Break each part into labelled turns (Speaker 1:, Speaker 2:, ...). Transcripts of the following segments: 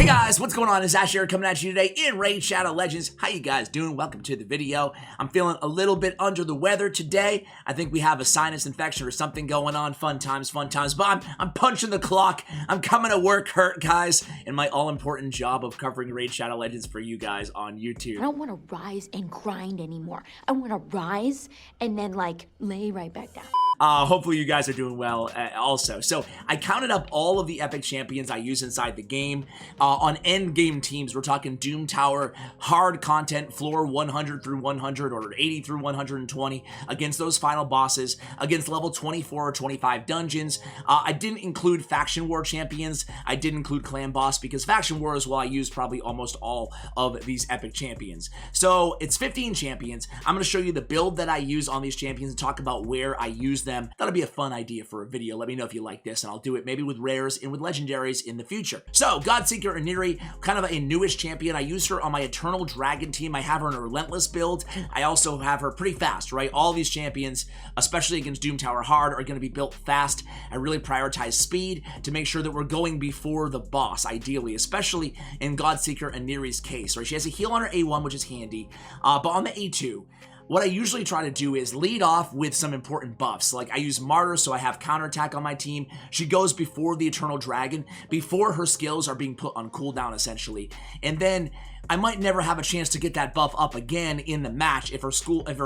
Speaker 1: Guys, what's going on? It's Ash here coming at you today in Raid Shadow Legends. How you guys doing? Welcome to the video. I'm feeling a little bit under the weather today. I think we have a sinus infection or something going on. Fun times, but I'm punching the clock. I'm coming to work hurt, guys, in my all-important job of covering Raid Shadow Legends for you guys on YouTube.
Speaker 2: I don't want to rise and grind anymore. I want to rise and then lay right back down.
Speaker 1: Hopefully you guys are doing well also. So I counted up all of the epic champions I use inside the game. On end game teams, we're talking Doom Tower, hard content, floor 100 through 100 or 80 through 120 against those final bosses, against level 24 or 25 dungeons. I didn't include faction war champions. I did include clan boss because faction war is what I use probably almost all of these epic champions. So it's 15 champions. I'm going to show you the build that I use on these champions and talk about where I use them. That'll be a fun idea for a video. Let me know if you like this, and I'll do it maybe with rares and with legendaries in the future. So, Godseeker Aniri, kind of a newish champion. I use her on my Eternal Dragon team. I have her in a Relentless build. I also have her pretty fast, right? All these champions, especially against Doom Tower Hard, are going to be built fast. I really prioritize speed to make sure that we're going before the boss, ideally, especially in Godseeker Aniri's case, right? She has a heal on her A1, which is handy, but on the A2, what I usually try to do is lead off with some important buffs. Like I use Martyr, so I have counterattack on my team. She goes before the Eternal Dragon, before her skills are being put on cooldown, essentially. And then I might never have a chance to get that buff up again in the match if her skills. How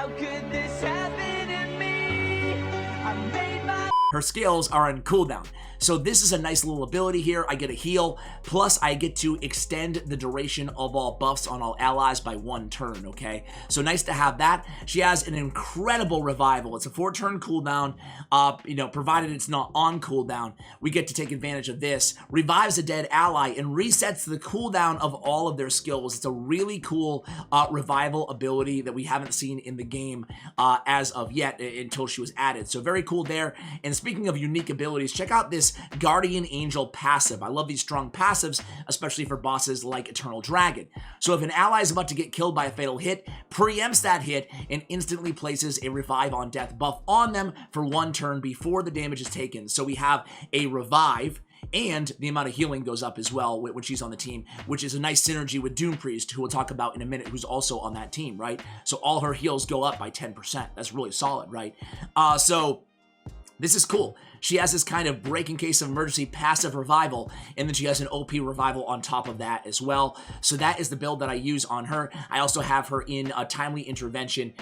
Speaker 1: could this happen to me? Her skills are on cooldown. So this is a nice little ability here. I get a heal, plus I get to extend the duration of all buffs on all allies by 1 turn, okay? So nice to have that. She has an incredible revival. It's a 4-turn cooldown, provided it's not on cooldown. We get to take advantage of this. Revives a dead ally and resets the cooldown of all of their skills. It's a really cool revival ability that we haven't seen in the game as of yet until she was added. So very cool there. And speaking of unique abilities, check out this Guardian Angel passive. I love these strong passives, especially for bosses like Eternal Dragon. So if an ally is about to get killed by a fatal hit, preempts that hit and instantly places a revive on death buff on them for 1 turn before the damage is taken. So we have a revive, and the amount of healing goes up as well when she's on the team, which is a nice synergy with Doom Priest, who we'll talk about in a minute, who's also on that team, right? So all her heals go up by 10%. That's really solid, right? So this is cool. She has this kind of break in case of emergency passive revival, and then she has an OP revival on top of that as well. So that is the build that I use on her. I also have her in a timely intervention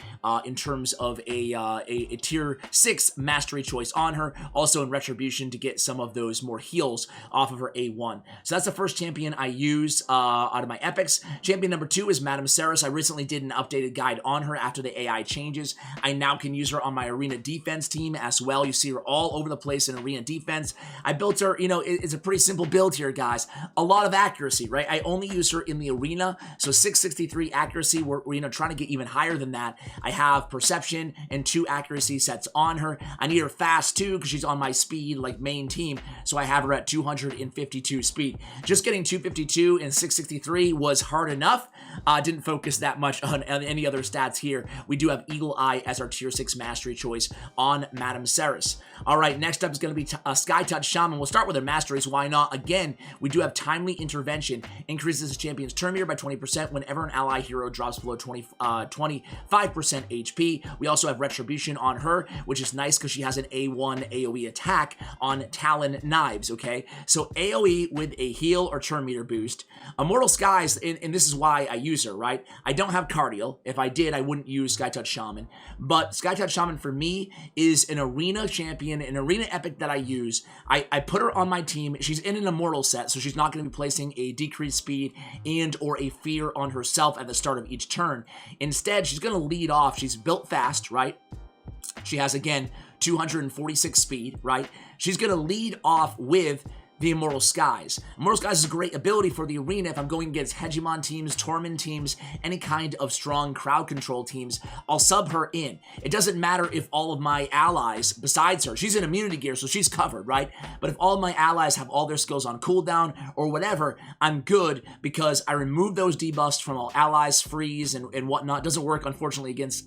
Speaker 1: in terms of a tier 6 mastery choice on her, also in retribution to get some of those more heals off of her A1. So that's the first champion I use out of my epics. Champion number 2 is Madameceres. I recently did an updated guide on her after the AI changes. I now can use her on my arena defense team as well. You see her all over the place in arena defense. I built her, it's a pretty simple build here, guys. A lot of accuracy, right? I only use her in the arena, so 663 accuracy. We're trying to get even higher than that. I have perception and 2 accuracy sets on her. I need her fast too because she's on my speed main team, so I have her at 252 speed. Just getting 252 and 663 was hard enough. Didn't focus that much on any other stats here. We do have Eagle Eye as our tier 6 mastery choice on Madameceres. All right, next up is going to be Skytouch Shaman. We'll start with her masteries. Why not? Again, we do have timely intervention. Increases the champion's turn meter by 20% whenever an ally hero drops below 25% HP. We also have retribution on her, which is nice because she has an A1 AoE attack on Talon Knives, okay? So AoE with a heal or turn meter boost. Immortal Skies, and this is why I use her, right? I don't have Cardial. If I did, I wouldn't use Skytouch Shaman. But Skytouch Shaman for me is an arena champion, an arena epic that I use. I put her on my team. She's in an immortal set, so she's not going to be placing a decreased speed and or a fear on herself at the start of each turn. Instead, she's going to lead off. She's built fast, right? She has, again, 246 speed, right? She's going to lead off with the Immortal Skies. Immortal Skies is a great ability for the arena if I'm going against Hegemon teams, Torment teams, any kind of strong crowd control teams. I'll sub her in. It doesn't matter if all of my allies, besides her, she's in immunity gear, so she's covered, right? But if all of my allies have all their skills on cooldown or whatever, I'm good because I remove those debuffs from all allies, freeze, and whatnot. Doesn't work, unfortunately, against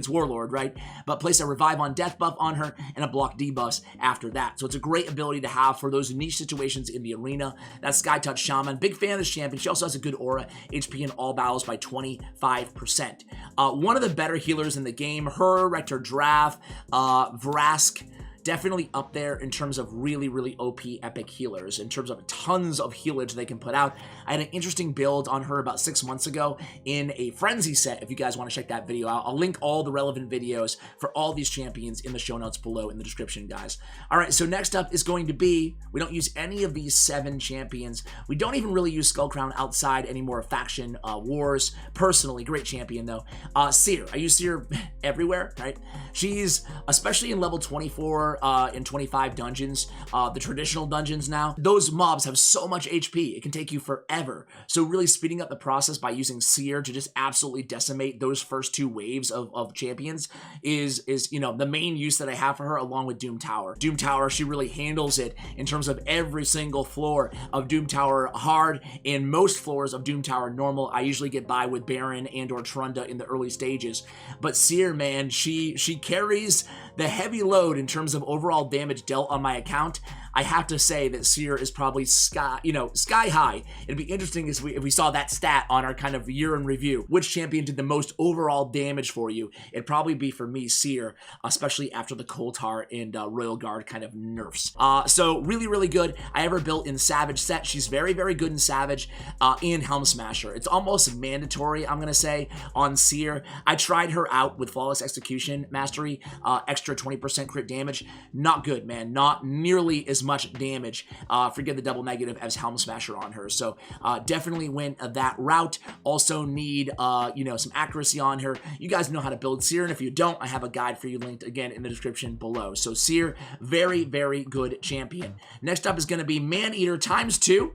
Speaker 1: Warlord, right? But place a revive on death buff on her and a block debuffs after that. So it's a great ability to have for those niche situations situations in the arena. That's Skytouch Shaman. Big fan of this champion. She also has a good aura, HP in all battles by 25%. One of the better healers in the game. Her, Rector Draft, Vrask, definitely up there in terms of really, really OP epic healers, in terms of tons of healage they can put out. I had an interesting build on her about 6 months ago in a Frenzy set, if you guys want to check that video out. I'll link all the relevant videos for all these champions in the show notes below in the description, guys. All right, so next up is going to be, we don't use any of these 7 champions. We don't even really use Skullcrown outside any more faction wars. Personally, great champion though. Seer, I use Seer everywhere, right? She's, especially in level 24, in 25 dungeons, the traditional dungeons now, those mobs have so much HP, it can take you forever. So really speeding up the process by using Seer to just absolutely decimate those first 2 waves of champions is you know, the main use that I have for her, along with Doom Tower. Doom Tower, she really handles it in terms of every single floor of Doom Tower hard, and most floors of Doom Tower normal. I usually get by with Baron and or Trunda in the early stages, but Seer, man, she carries the heavy load in terms of overall damage dealt on my account. I have to say that Seer is probably sky high. It'd be interesting if we saw that stat on our kind of year in review. Which champion did the most overall damage for you? It'd probably be for me, Seer, especially after the Coulthard and Royal Guard kind of nerfs. So really, really good. I ever built in Savage set. She's very, very good in Savage and Helm Smasher. It's almost mandatory, I'm gonna say, on Seer. I tried her out with Flawless Execution Mastery, extra 20% crit damage. Not good, man. Not nearly as much damage, forget the double negative, as Helm Smasher on her. So definitely went that route. Also need you know, some accuracy on her. You guys know how to build Seer, and if you don't, I have a guide for you linked again in the description below. So Seer, very, very good champion. Next up is going to be Maneater ×2.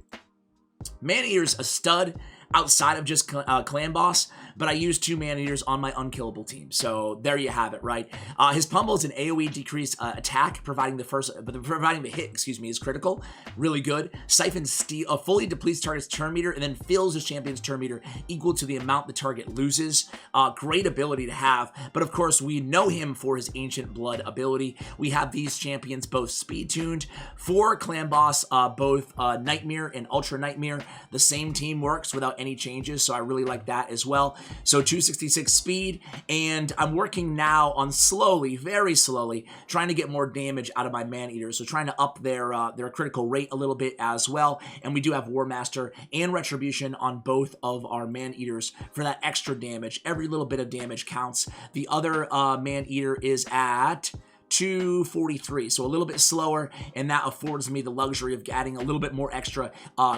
Speaker 1: Maneater's a stud outside of just clan boss, but I use 2 Maneaters on my unkillable team. So there you have it, right? His pummel is an AoE decreased attack, providing the hit, excuse me, is critical. Really good. Siphon Steel fully depletes target's turn meter and then fills his champion's turn meter equal to the amount the target loses. Great ability to have, but of course we know him for his Ancient Blood ability. We have these champions both speed tuned for clan boss, both Nightmare and Ultra Nightmare. The same team works without any changes, so I really like that as well. So 266 speed, and I'm working now on slowly, very slowly, trying to get more damage out of my Maneaters, so trying to up their critical rate a little bit as well. And we do have War Master and Retribution on both of our Maneaters for that extra damage. Every little bit of damage counts. The other Maneater is at 243, so a little bit slower, and that affords me the luxury of adding a little bit more extra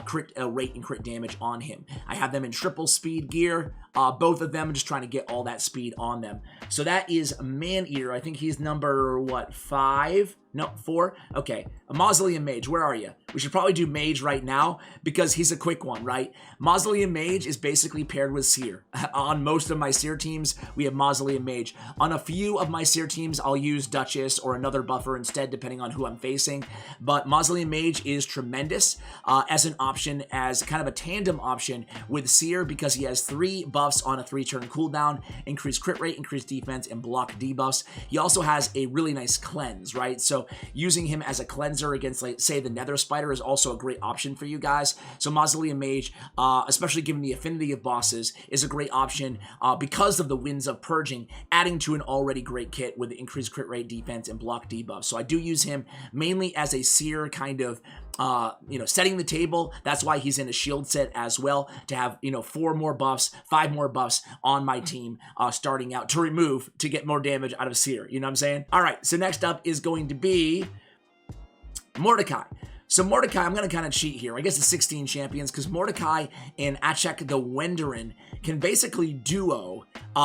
Speaker 1: crit rate and crit damage on him. I have them in triple speed gear, both of them, just trying to get all that speed on them. So that is Maneater. I think he's number, what, 5? No, 4? Okay. A Mausoleum Mage, where are you? We should probably do Mage right now because he's a quick one, right? Mausoleum Mage is basically paired with Seer. On most of my Seer teams, we have Mausoleum Mage. On a few of my Seer teams, I'll use Duchess or another buffer instead, depending on who I'm facing. But Mausoleum Mage is tremendous as an option, as kind of a tandem option with Seer, because he has 3 buffs on a 3-turn cooldown: increased crit rate, increased defense, and block debuffs. He also has a really nice cleanse, right? So using him as a cleanser against, like, say, the Nether Spider is also a great option for you guys. So Mausoleum Mage, especially given the affinity of bosses, is a great option because of the Winds of Purging, adding to an already great kit with increased crit rate, defense, and block debuff. So I do use him mainly as a Seer kind of, you know, setting the table. That's why he's in a shield set as well, to have, you know, 4 more buffs, 5 more buffs on my team starting out to remove, to get more damage out of Seer. You know what I'm saying? All right, so next up is going to be Mordecai. So Mordecai, I'm going to kind of cheat here. I guess it's 16 champions, because Mordecai and Achek the Wenderin can basically duo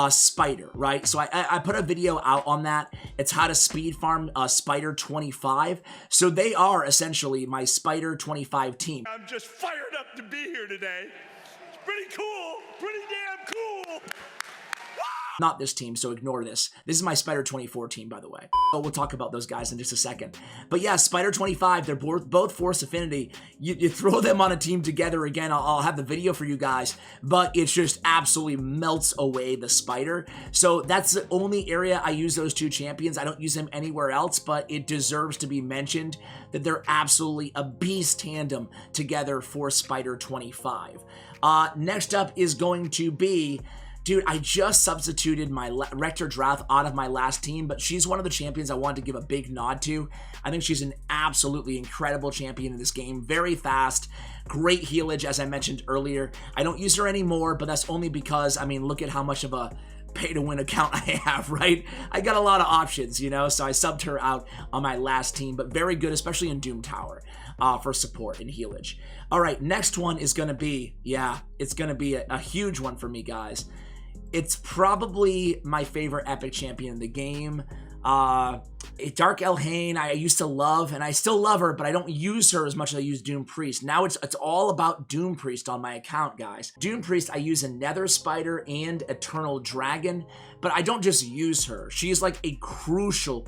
Speaker 1: Spider, right? So I put a video out on that. It's how to speed farm Spider 25. So they are essentially my Spider 25 team.
Speaker 3: I'm just fired up to be here today. It's pretty cool. Pretty damn cool. Woo!
Speaker 1: Not this team, so ignore this. This is my Spider 24 team, by the way. Oh, we'll talk about those guys in just a second. But yeah, Spider 25, they're both Force Affinity. You throw them on a team together again, I'll have the video for you guys, but it just absolutely melts away the Spider. So that's the only area I use those two champions. I don't use them anywhere else, but it deserves to be mentioned that they're absolutely a beast tandem together for Spider 25. Next up is going to be... Dude, I just substituted my Rector Drath out of my last team, but she's one of the champions I wanted to give a big nod to. I think she's an absolutely incredible champion in this game. Very fast, great healage, as I mentioned earlier. I don't use her anymore, but that's only because, I mean, look at how much of a pay-to-win account I have, right? I got a lot of options, you know, so I subbed her out on my last team, but very good, especially in Doom Tower, for support and healage. All right, next one is going to be, yeah, it's going to be a huge one for me, guys. It's probably my favorite epic champion in the game. Dark Elhain, I used to love, and I still love her, but I don't use her as much as I use Doom Priest. Now it's all about Doom Priest on my account, guys. Doom Priest, I use a Nether Spider and Eternal Dragon, but I don't just use her. She's like a crucial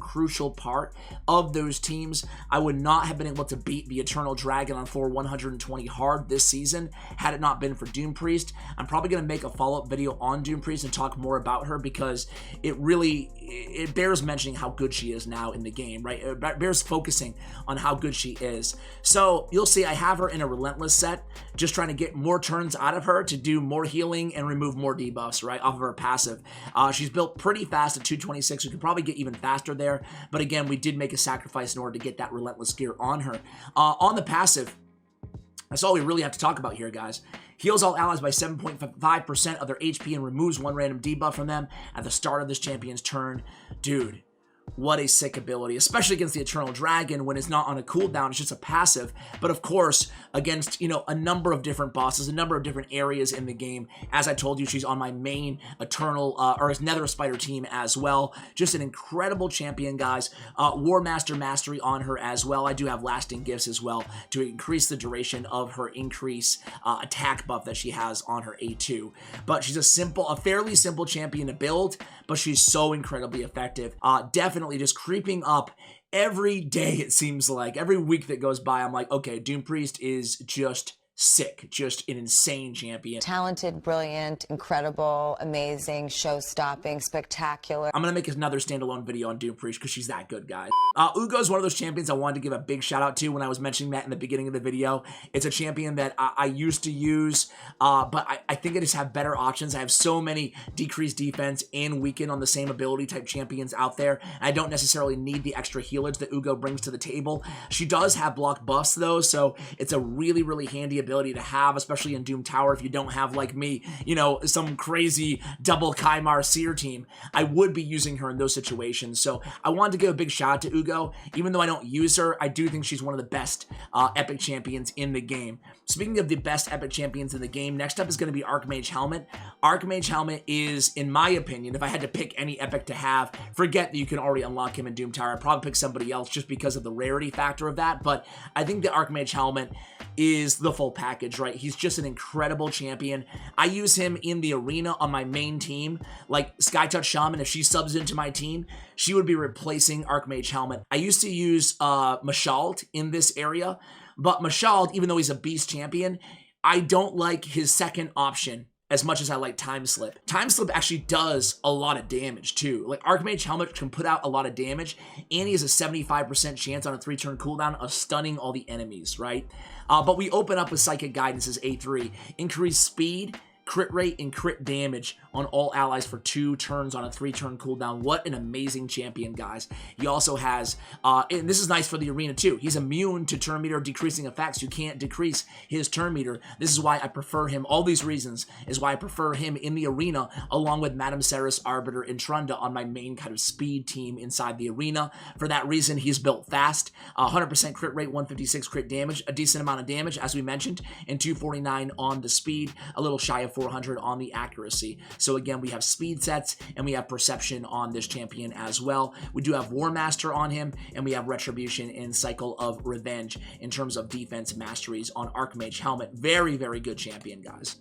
Speaker 1: part of those teams. I would not have been able to beat the Eternal Dragon on floor 120 hard this season had it not been for Doom Priest. I'm probably going to make a follow-up video on Doom Priest and talk more about her because it bears mentioning how good she is now in the game, right? It bears focusing on how good she is. So you'll see I have her in a Relentless set, just trying to get more turns out of her to do more healing and remove more debuffs, right, off of her passive. She's built pretty fast at 226. We could probably get even faster there, but again, we did make a sacrifice in order to get that Relentless gear on her. On the passive, that's all we really have to talk about here, guys. Heals all allies by 7.5% of their HP and removes one random debuff from them at the start of this champion's turn. Dude, what a sick ability, especially against the Eternal Dragon when it's not on a cooldown, it's just a passive. But of course, against, you know, a number of different bosses, a number of different areas in the game. As I told you, she's on my main Eternal, or Nether Spider team as well. Just an incredible champion, guys. War Master Mastery on her as well. I do have Lasting Gifts as well to increase the duration of her attack buff that she has on her A2. But she's a fairly simple champion to build, but she's so incredibly effective. Definitely just creeping up every day, it seems like. Every week that goes by, I'm like, okay, Doom Priest is just sick, just an insane champion.
Speaker 3: Talented, brilliant, incredible, amazing, show-stopping, spectacular.
Speaker 1: I'm gonna make another standalone video on Doom Priest because she's that good, guys. Uugo is one of those champions I wanted to give a big shout out to when I was mentioning that in the beginning of the video. It's a champion that I used to use, but I think I just have better options. I have so many decreased defense and weaken on the same ability type champions out there. I don't necessarily need the extra healage that Uugo brings to the table. She does have block buffs though, so it's a really, really handy ability to have, especially in Doom Tower. If you don't have, like me, you know, some crazy double Kymar Seer team, I would be using her in those situations. So I wanted to give a big shout out to Uugo. Even though I don't use her, I do think she's one of the best epic champions in the game. Speaking of the best epic champions in the game, next up is going to be Archmage Helmet. Archmage Helmet is, in my opinion, if I had to pick any epic to have, forget that you can already unlock him in Doom Tower. I'd probably pick somebody else just because of the rarity factor of that, but I think the Archmage Helmet is the full package, right? He's just an incredible champion. I use him in the arena on my main team, like Skytouch Shaman. If she subs into my team, she would be replacing Archmage Helmet. I used to use Mashald in this area, but Mashald, even though he's a beast champion, I don't like his second option as much as I like Time Slip. Time Slip actually does a lot of damage too. Like Archmage Helmet can put out a lot of damage, and he has a 75% chance on a 3-turn cooldown of stunning all the enemies, right? But we open up with Psychic Guidance as A3, increase speed, crit rate, and crit damage on all allies for 2 turns on a 3-turn cooldown. What an amazing champion, guys. He also has, and this is nice for the arena too, he's immune to turn meter decreasing effects. You can't decrease his turn meter. This is why I prefer him. All these reasons is why I prefer him in the arena, along with Madameceres, Arbiter, and Trunda on my main kind of speed team inside the arena. For that reason, he's built fast, 100% crit rate, 156 crit damage, a decent amount of damage, as we mentioned, and 249 on the speed, a little shy of 400 on the accuracy. So again, we have speed sets and we have perception on this champion as well. We do have War Master on him, and we have Retribution and Cycle of Revenge in terms of defense masteries on Archmage Helmet. Very, very good champion, guys.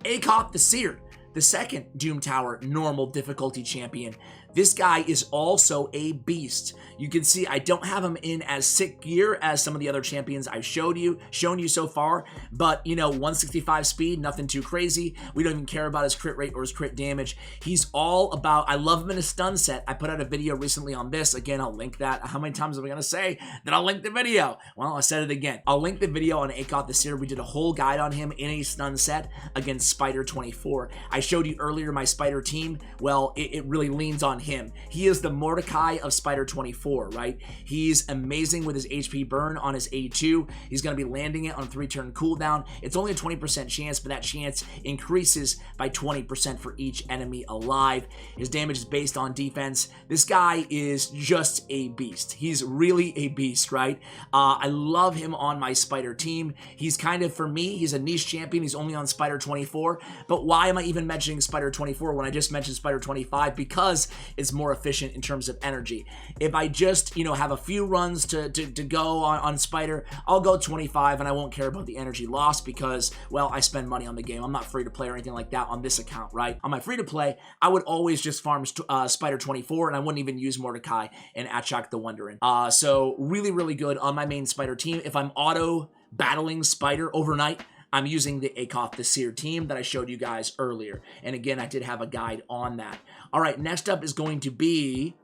Speaker 1: Akoth the Seer. the second Doom Tower normal difficulty champion. This guy is also a beast. You can see I don't have him in as sick gear as some of the other champions I've shown you so far, but you know, 165 speed, nothing too crazy. We don't even care about his crit rate or his crit damage. He's all about, I love him in a stun set. I put out a video recently on this. Again, I'll link that. How many times am I gonna say that I'll link the video? Well, I said it again. I'll link the video on Akoth the Seer. We did a whole guide on him in a stun set against Spider 24. I showed you earlier my Spider team. Well, it really leans on him. He is the Mordecai of Spider 24, right? He's amazing with his HP burn on his A2. He's going to be landing it on a 3-turn cooldown. It's only a 20% chance, but that chance increases by 20% for each enemy alive. His damage is based on defense. This guy is just a beast. He's really a beast, right? I love him on my Spider team. He's kind of, for me, he's a niche champion. He's only on Spider 24, but why am I even mentioning Spider 24 when I just mentioned Spider 25? Because it's more efficient in terms of energy. If I just, you know, have a few runs to go on Spider, I'll go 25 and I won't care about the energy loss because, well, I spend money on the game. I'm not free to play or anything like that on this account, right? On my free to play, I would always just farm Spider 24 and I wouldn't even use Mordecai and Achak the Wondering. So really, really good on my main Spider team. If I'm auto battling Spider overnight, I'm using the Akoth the Seer team that I showed you guys earlier. And again, I did have a guide on that. All right, next up is going to be,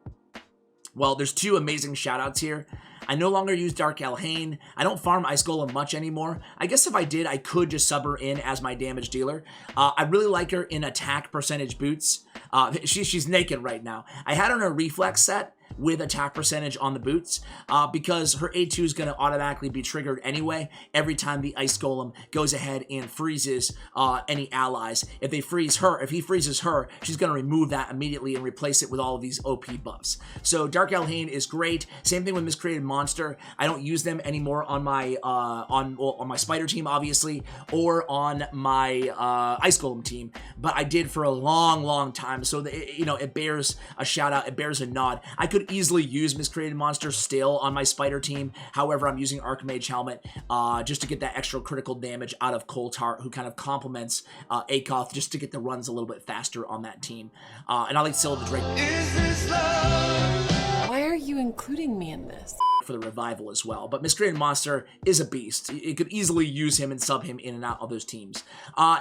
Speaker 1: well, there's two amazing shoutouts here. I no longer use Dark Elhain. I don't farm Ice Golem much anymore. I guess if I did, I could just sub her in as my damage dealer. I really like her in attack percentage boots. She's naked right now. I had her in a reflex set with attack percentage on the boots because her A2 is going to automatically be triggered anyway every time the Ice Golem goes ahead and freezes any allies. If he freezes her, she's going to remove that immediately and replace it with all of these OP buffs. So Dark Elhain is great. Same thing with Miscreated Monster. I don't use them anymore on my on my Spider team, obviously, or on my Ice Golem team, but I did for a long time. So you know, it bears a shout out. It bears a nod. I could easily use Miscreated Monster still on my Spider team. However, I'm using Archmage Helmet just to get that extra critical damage out of Coltart, who kind of complements Akoth, just to get the runs a little bit faster on that team. And I like Scylla the Drake.
Speaker 4: Why are you including me in this?
Speaker 1: For the revival as well, but Miscreated Monster is a beast. It could easily use him and sub him in and out of those teams.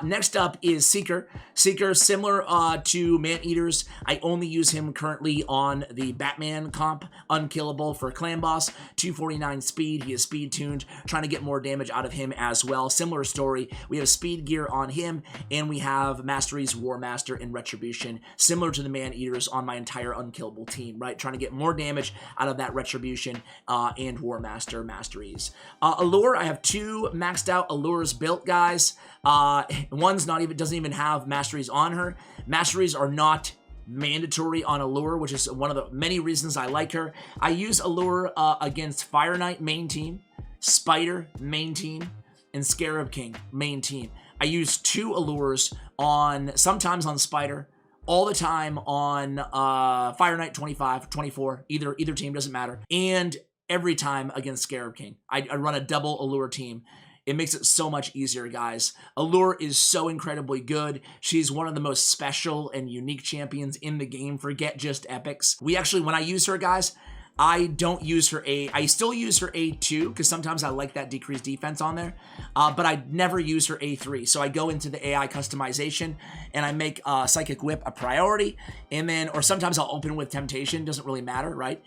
Speaker 1: Next up is Seeker. Seeker, similar to Maneaters, I only use him currently on the Batman comp, unkillable for clan boss, 249 speed. He is speed tuned, trying to get more damage out of him as well. Similar story. We have speed gear on him, and we have Masteries, War Master, and Retribution, similar to the Maneaters on my entire unkillable team, right? Trying to get more damage out of that Retribution and War Master Masteries. Allure, I have two maxed out Allures built, guys. One's doesn't even have Masteries on her. Masteries are not mandatory on Allure, which is one of the many reasons I like her. I use Allure against Fire Knight main team, Spider main team, and Scarab King main team. I use two Allures sometimes on Spider, all the time on Fire Knight 25, 24, either team, doesn't matter, and every time against Scarab King. I run a double Allure team. It makes it so much easier, guys. Allure is so incredibly good. She's one of the most special and unique champions in the game. Forget just epics. When I use her, guys, I don't use her I still use her A2 because sometimes I like that decreased defense on there, but I never use her A3. So I go into the AI customization and I make Psychic Whip a priority, and then, or sometimes I'll open with Temptation. Doesn't really matter, right?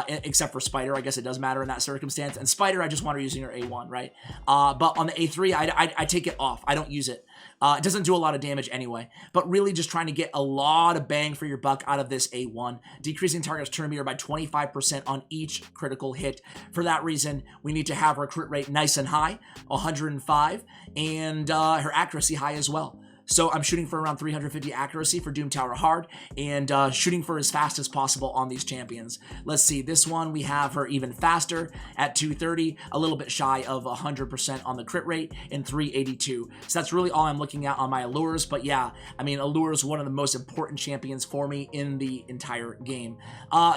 Speaker 1: Except for Spider, I guess it does matter in that circumstance. And Spider, I just want her using her A1, right? But on the A3, I take it off. I don't use it. It doesn't do a lot of damage anyway, but really just trying to get a lot of bang for your buck out of this A1, decreasing target's turn meter by 25% on each critical hit. For that reason, we need to have her crit rate nice and high, 105, and her accuracy high as well. So I'm shooting for around 350 accuracy for Doom Tower Hard, and shooting for as fast as possible on these champions. Let's see, this one, we have her even faster at 230, a little bit shy of 100% on the crit rate, and 382. So that's really all I'm looking at on my Allures, but yeah, I mean, Allure is one of the most important champions for me in the entire game.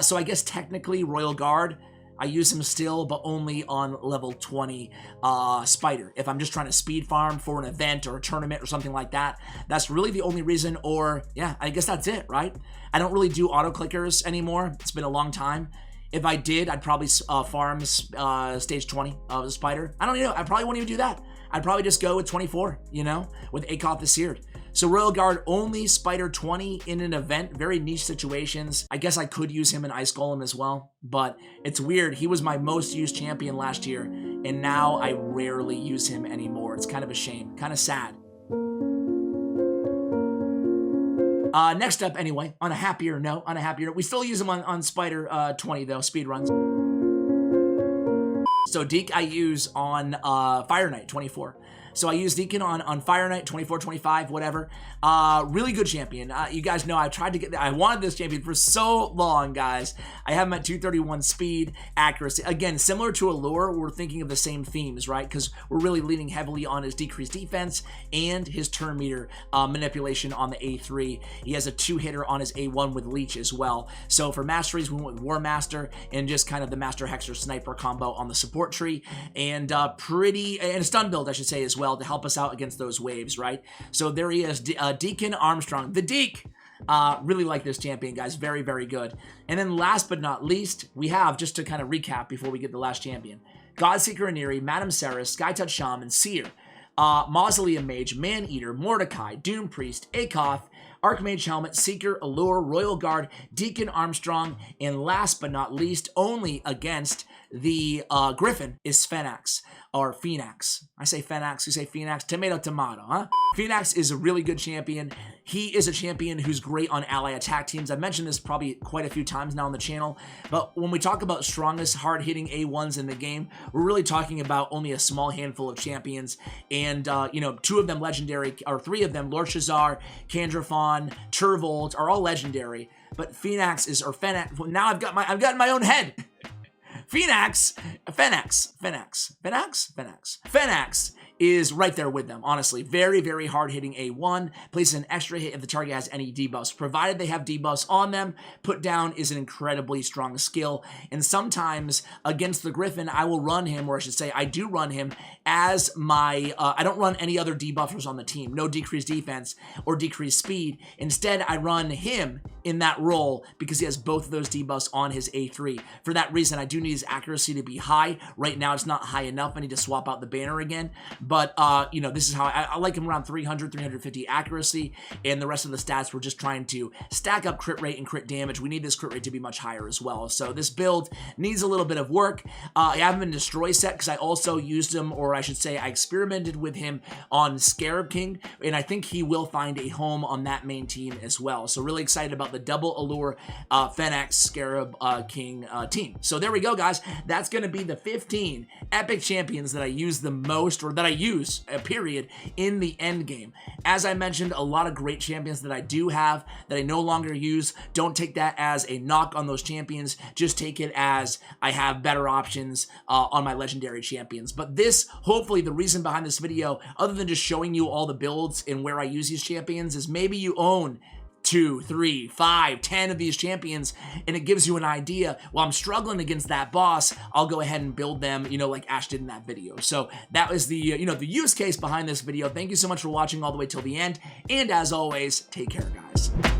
Speaker 1: So I guess technically Royal Guard, I use him still, but only on level 20 Spider. If I'm just trying to speed farm for an event or a tournament or something like that, that's really the only reason. Or yeah, I guess that's it, right? I don't really do auto clickers anymore. It's been a long time. If I did, I'd probably farm stage 20 of the Spider. I don't even know. I probably wouldn't even do that. I'd probably just go with 24, you know, with Akoth the Seer. So Royal Guard only Spider 20 in an event, very niche situations. I guess I could use him in Ice Golem as well, but it's weird. He was my most used champion last year, and now I rarely use him anymore. It's kind of a shame, kind of sad. Next up, anyway, on a happier note, we still use him on Spider 20 though, speed runs. So Deke I use on Fire Knight 24. So I use Deacon on Fire Knight 24, 25, whatever. Really good champion. You guys know I wanted this champion for so long, guys. I have him at 231 speed, accuracy. Again, similar to Allure, we're thinking of the same themes, right? Because we're really leaning heavily on his decreased defense and his turn meter manipulation on the A3. He has a 2-hitter on his A1 with Leech as well. So for masteries, we went with War Master and just kind of the Master Hexer Sniper combo on the support tree, and and stun build, I should say, as well, to help us out against those waves, right? So there he is, Deacon Armstrong, the Deke. Really like this champion, guys. Very, very good. And then last but not least, we have, just to kind of recap before we get the last champion, Godseeker Aniri, Madameceres, Skytouch Shaman, Seer, Mausoleum Mage, Maneater, Mordecai, Doom Priest, Akoth, Archmage Helmet, Seeker, Allure, Royal Guard, Deacon Armstrong, and last but not least, only against the Griffin, is Phenax, or Phoenix. I say Phenax, you say Phoenix, tomato, huh? Phoenix is a really good champion. He is a champion who's great on ally attack teams. I've mentioned this probably quite a few times now on the channel, but when we talk about strongest, hard-hitting A1s in the game, we're really talking about only a small handful of champions, and, you know, 2 of them legendary, or 3 of them, Lord Shazar, Candrafon, Turvold, are all legendary, but Phoenix now I've got my own head. Phenax is right there with them, honestly. Very, very hard-hitting A1. Places an extra hit if the target has any debuffs. Provided they have debuffs on them, put down is an incredibly strong skill. And sometimes against the Griffin, I will run him, or I should say I do run him as my, I don't run any other debuffers on the team. No decreased defense or decreased speed. Instead, I run him in that role because he has both of those debuffs on his A3. For that reason, I do need his accuracy to be high. Right now, it's not high enough. I need to swap out the banner again. But, you know, this is how I like him, around 300, 350 accuracy, and the rest of the stats, we're just trying to stack up crit rate and crit damage. We need this crit rate to be much higher as well. So this build needs a little bit of work. I have him in Destroy set because I also used him, or I should say I experimented with him on Scarab King, and I think he will find a home on that main team as well. So really excited about the double Allure Phenax Scarab King team. So there we go, guys. That's going to be the 15 epic champions that I use the most, or that I use, period, in the end game. As I mentioned, a lot of great champions that I do have that I no longer use. Don't take that as a knock on those champions. Just take it as I have better options on my legendary champions. But this, hopefully, the reason behind this video, other than just showing you all the builds and where I use these champions, is maybe you own 2, 3, 5, 10 of these champions, and it gives you an idea. While I'm struggling against that boss, I'll go ahead and build them, you know, like Ash did in that video. So that was the, you know, the use case behind this video. Thank you so much for watching all the way till the end, and as always, take care, guys.